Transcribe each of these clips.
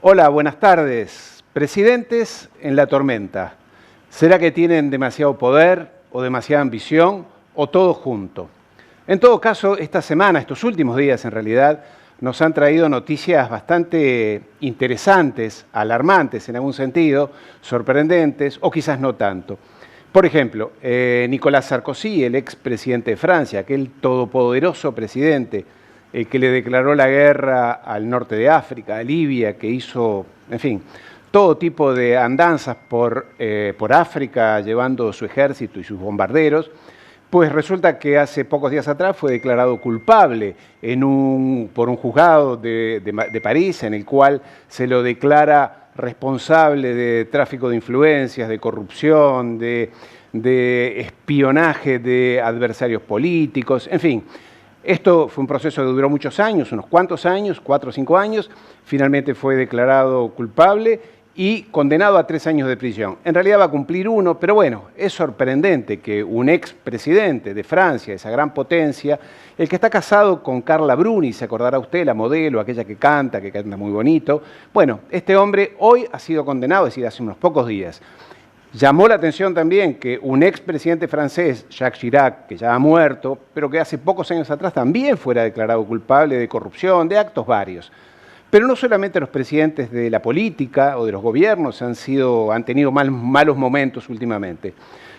Hola, buenas tardes. Presidentes en la tormenta. ¿Será que tienen demasiado poder o demasiada ambición o todo junto? En todo caso, esta semana, estos últimos días en realidad, nos han traído noticias bastante interesantes, alarmantes en algún sentido, sorprendentes o quizás no tanto. Por ejemplo, Nicolas Sarkozy, el expresidente de Francia, aquel todopoderoso presidente que le declaró la guerra al norte de África, a Libia, que hizo, en fin, todo tipo de andanzas por África, llevando su ejército y sus bombarderos, pues resulta que hace pocos días atrás fue declarado culpable por un juzgado de París, en el cual se lo declara responsable de tráfico de influencias, de corrupción, de espionaje de adversarios políticos, en fin. Esto fue un proceso que duró muchos años, unos cuantos años, 4 o 5 años. Finalmente fue declarado culpable y condenado a 3 años de prisión. En realidad va a cumplir 1, pero bueno, es sorprendente que un expresidente de Francia, esa gran potencia, el que está casado con Carla Bruni, se acordará usted, la modelo, aquella que canta muy bonito. Bueno, este hombre hoy ha sido condenado, es decir, hace unos pocos días. Llamó la atención también que un expresidente francés, Jacques Chirac, que ya ha muerto, pero que hace pocos años atrás también fuera declarado culpable de corrupción, de actos varios. Pero no solamente los presidentes de la política o de los gobiernos han tenido malos momentos últimamente.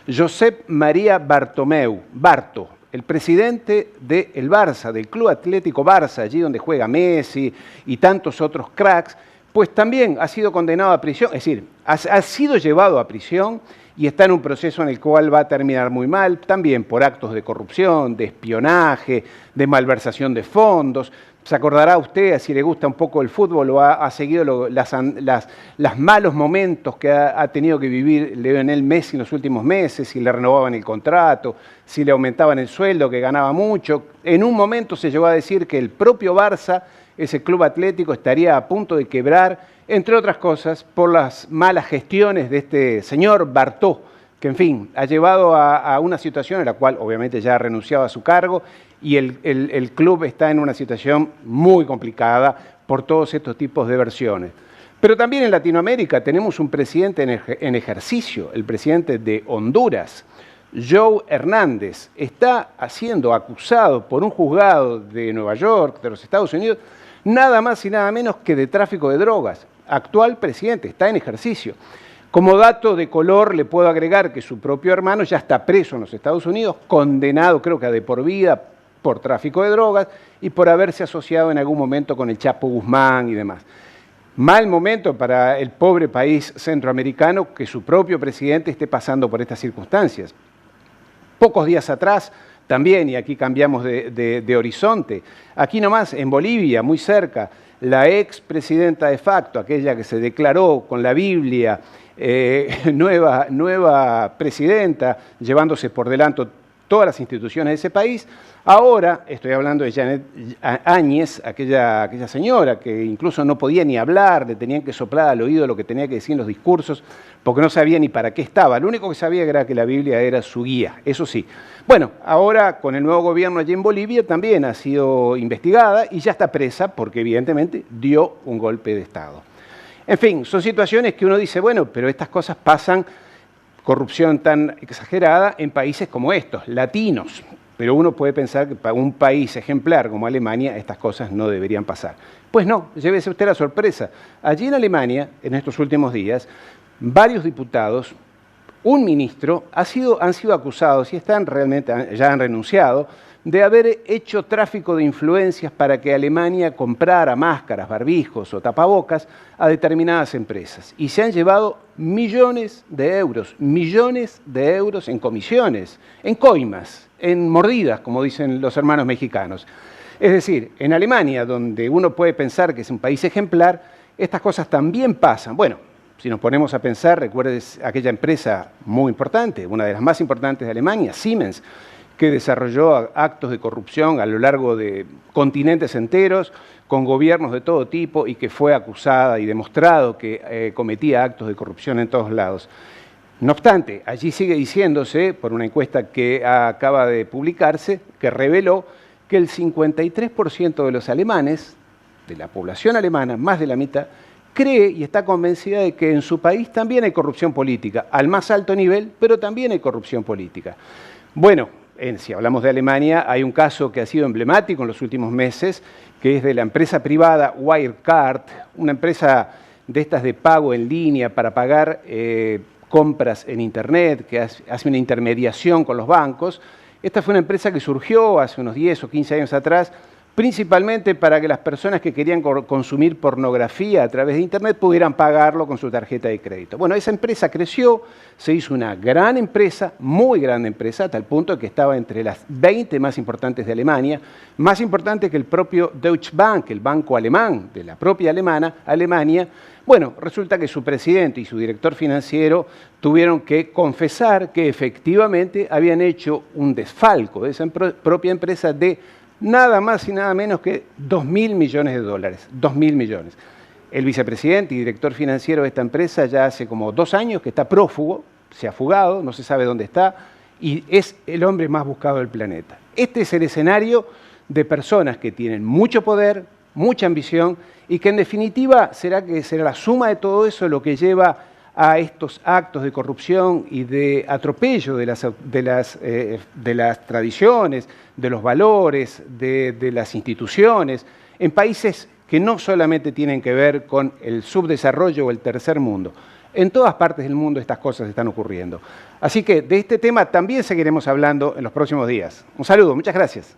Josep María Bartomeu, Barto, el presidente del Barça, del Club Atlético Barça, allí donde juega Messi y tantos otros cracks, pues también ha sido condenado a prisión, es decir, ha sido llevado a prisión y está en un proceso en el cual va a terminar muy mal, también por actos de corrupción, de espionaje, de malversación de fondos. Se acordará usted, si le gusta un poco el fútbol o ha seguido los malos momentos que ha tenido que vivir Lionel Messi en los últimos meses, si le renovaban el contrato, si le aumentaban el sueldo, que ganaba mucho. En un momento se llegó a decir que el propio Barça, ese club atlético, estaría a punto de quebrar, entre otras cosas, por las malas gestiones de este señor Bartó, que en fin, ha llevado a una situación en la cual obviamente ya ha renunciado a su cargo y el club está en una situación muy complicada por todos estos tipos de versiones. Pero también en Latinoamérica tenemos un presidente en ejercicio, el presidente de Honduras, Joe Hernández, está siendo acusado por un juzgado de Nueva York, de los Estados Unidos, nada más y nada menos que de tráfico de drogas. Actual presidente, está en ejercicio. Como dato de color le puedo agregar que su propio hermano ya está preso en los Estados Unidos, condenado creo que a de por vida por tráfico de drogas y por haberse asociado en algún momento con el Chapo Guzmán y demás. Mal momento para el pobre país centroamericano que su propio presidente esté pasando por estas circunstancias. Pocos días atrás, también, y aquí cambiamos de horizonte, aquí nomás, en Bolivia, muy cerca, la expresidenta de facto, aquella que se declaró con la Biblia nueva presidenta, llevándose por delante todas las instituciones de ese país. Ahora, estoy hablando de Janet Áñez, aquella señora que incluso no podía ni hablar, le tenían que soplar al oído lo que tenía que decir en los discursos, porque no sabía ni para qué estaba. Lo único que sabía era que la Biblia era su guía, eso sí. Bueno, ahora con el nuevo gobierno allí en Bolivia también ha sido investigada y ya está presa porque evidentemente dio un golpe de Estado. En fin, son situaciones que uno dice, bueno, pero estas cosas pasan, corrupción tan exagerada en países como estos, latinos. Pero uno puede pensar que para un país ejemplar como Alemania estas cosas no deberían pasar. Pues no, llévese usted la sorpresa. Allí en Alemania, en estos últimos días, varios diputados, un ministro, han sido acusados y ya han renunciado de haber hecho tráfico de influencias para que Alemania comprara máscaras, barbijos o tapabocas a determinadas empresas. Y se han llevado millones de euros en comisiones, en coimas, en mordidas, como dicen los hermanos mexicanos. Es decir, en Alemania, donde uno puede pensar que es un país ejemplar, estas cosas también pasan. Bueno, si nos ponemos a pensar, recuerdes aquella empresa muy importante, una de las más importantes de Alemania, Siemens, que desarrolló actos de corrupción a lo largo de continentes enteros, con gobiernos de todo tipo y que fue acusada y demostrado que cometía actos de corrupción en todos lados. No obstante, allí sigue diciéndose, por una encuesta que acaba de publicarse, que reveló que el 53% de los alemanes, de la población alemana, más de la mitad, cree y está convencida de que en su país también hay corrupción política, al más alto nivel, pero también hay corrupción política. Bueno, si hablamos de Alemania, hay un caso que ha sido emblemático en los últimos meses, que es de la empresa privada Wirecard, una empresa de estas de pago en línea para pagar compras en Internet, que hace una intermediación con los bancos. Esta fue una empresa que surgió hace unos 10 o 15 años atrás, principalmente para que las personas que querían consumir pornografía a través de Internet pudieran pagarlo con su tarjeta de crédito. Bueno, esa empresa creció, se hizo una gran empresa, muy gran empresa, a tal punto que estaba entre las 20 más importantes de Alemania, más importante que el propio Deutsche Bank, el banco alemán de la propia Alemania. Bueno, resulta que su presidente y su director financiero tuvieron que confesar que efectivamente habían hecho un desfalco de esa propia empresa de nada más y nada menos que 2.000 millones de dólares, 2.000 millones. El vicepresidente y director financiero de esta empresa ya hace como 2 años que está prófugo, se ha fugado, no se sabe dónde está, y es el hombre más buscado del planeta. Este es el escenario de personas que tienen mucho poder, mucha ambición, y que en definitiva será la suma de todo eso lo que lleva a estos actos de corrupción y de atropello de las tradiciones, de los valores, de las instituciones, en países que no solamente tienen que ver con el subdesarrollo o el tercer mundo. En todas partes del mundo estas cosas están ocurriendo. Así que de este tema también seguiremos hablando en los próximos días. Un saludo, muchas gracias.